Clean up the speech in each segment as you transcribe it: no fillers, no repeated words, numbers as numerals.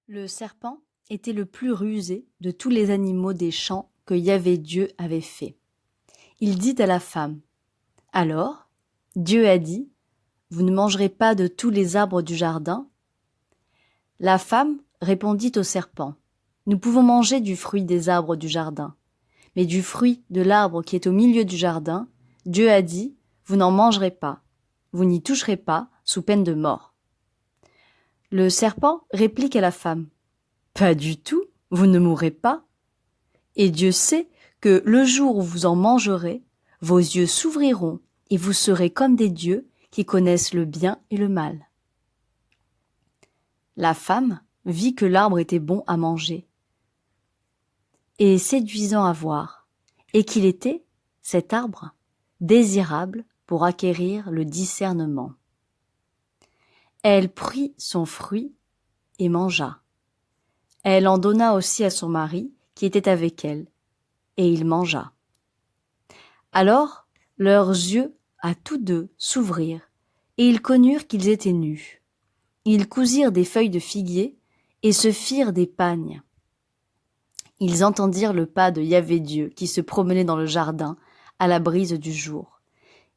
Le serpent était le plus rusé de tous les animaux des champs que Yahvé Dieu avait fait. Il dit à la femme, « Alors, Dieu a dit, vous ne mangerez pas de tous les arbres du jardin ?» La femme répondit au serpent, « Nous pouvons manger du fruit des arbres du jardin, mais du fruit de l'arbre qui est au milieu du jardin, Dieu a dit, vous n'en mangerez pas, vous n'y toucherez pas, sous peine de mort. » Le serpent réplique à la femme, « Pas du tout, vous ne mourrez pas. Et Dieu sait que le jour où vous en mangerez, vos yeux s'ouvriront et vous serez comme des dieux qui connaissent le bien et le mal. » La femme vit que l'arbre était bon à manger et séduisant à voir, et qu'il était, cet arbre, désirable pour acquérir le discernement. Elle prit son fruit et mangea. Elle en donna aussi à son mari qui était avec elle, et il mangea. Alors leurs yeux à tous deux s'ouvrirent, et ils connurent qu'ils étaient nus. Ils cousirent des feuilles de figuier et se firent des pagnes. Ils entendirent le pas de Yahvé Dieu qui se promenait dans le jardin à la brise du jour.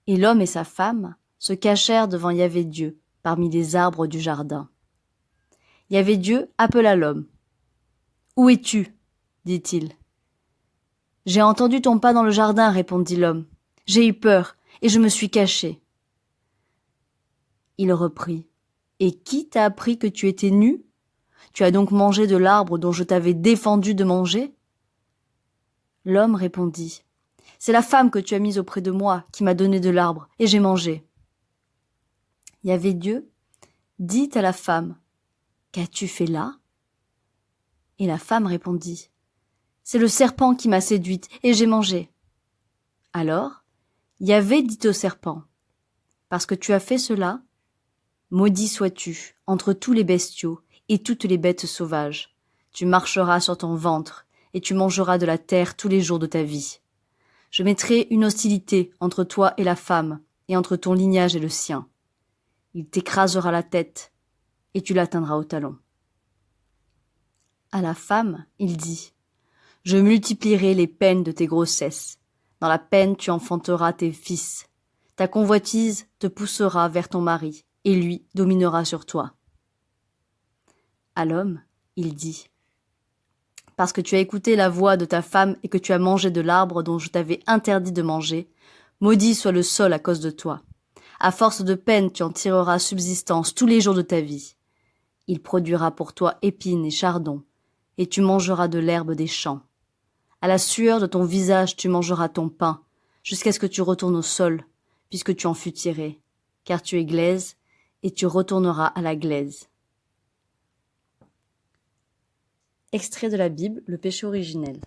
Et l'homme et sa femme se cachèrent devant Yahvé Dieu parmi les arbres du jardin. Yahvé Dieu appela l'homme. « Où es-tu » dit-il. « J'ai entendu ton pas dans le jardin, répondit l'homme. J'ai eu peur et je me suis caché. » Il reprit. « Et qui t'a appris que tu étais nu ? Tu as donc mangé de l'arbre dont je t'avais défendu de manger ?» L'homme répondit. « C'est la femme que tu as mise auprès de moi qui m'a donné de l'arbre et j'ai mangé. » Yahvé Dieu dit à la femme. « Qu'as-tu fait là ?» Et la femme répondit. « C'est le serpent qui m'a séduite et j'ai mangé. » Alors Yahvé dit au serpent. « Parce que tu as fait cela, maudit sois-tu entre tous les bestiaux et toutes les bêtes sauvages. Tu marcheras sur ton ventre et tu mangeras de la terre tous les jours de ta vie. Je mettrai une hostilité entre toi et la femme et entre ton lignage et le sien. Il t'écrasera la tête et tu l'atteindras au talon. » À la femme, il dit, « Je multiplierai les peines de tes grossesses. Dans la peine, tu enfanteras tes fils. Ta convoitise te poussera vers ton mari, et lui dominera sur toi. » À l'homme, il dit, « Parce que tu as écouté la voix de ta femme et que tu as mangé de l'arbre dont je t'avais interdit de manger, maudit soit le sol à cause de toi. À force de peine, tu en tireras subsistance tous les jours de ta vie. Il produira pour toi épines et chardons, et tu mangeras de l'herbe des champs. À la sueur de ton visage, tu mangeras ton pain, jusqu'à ce que tu retournes au sol, puisque tu en fus tiré, car tu es glaise, et tu retourneras à la glaise. » Extrait de la Bible, le péché originel.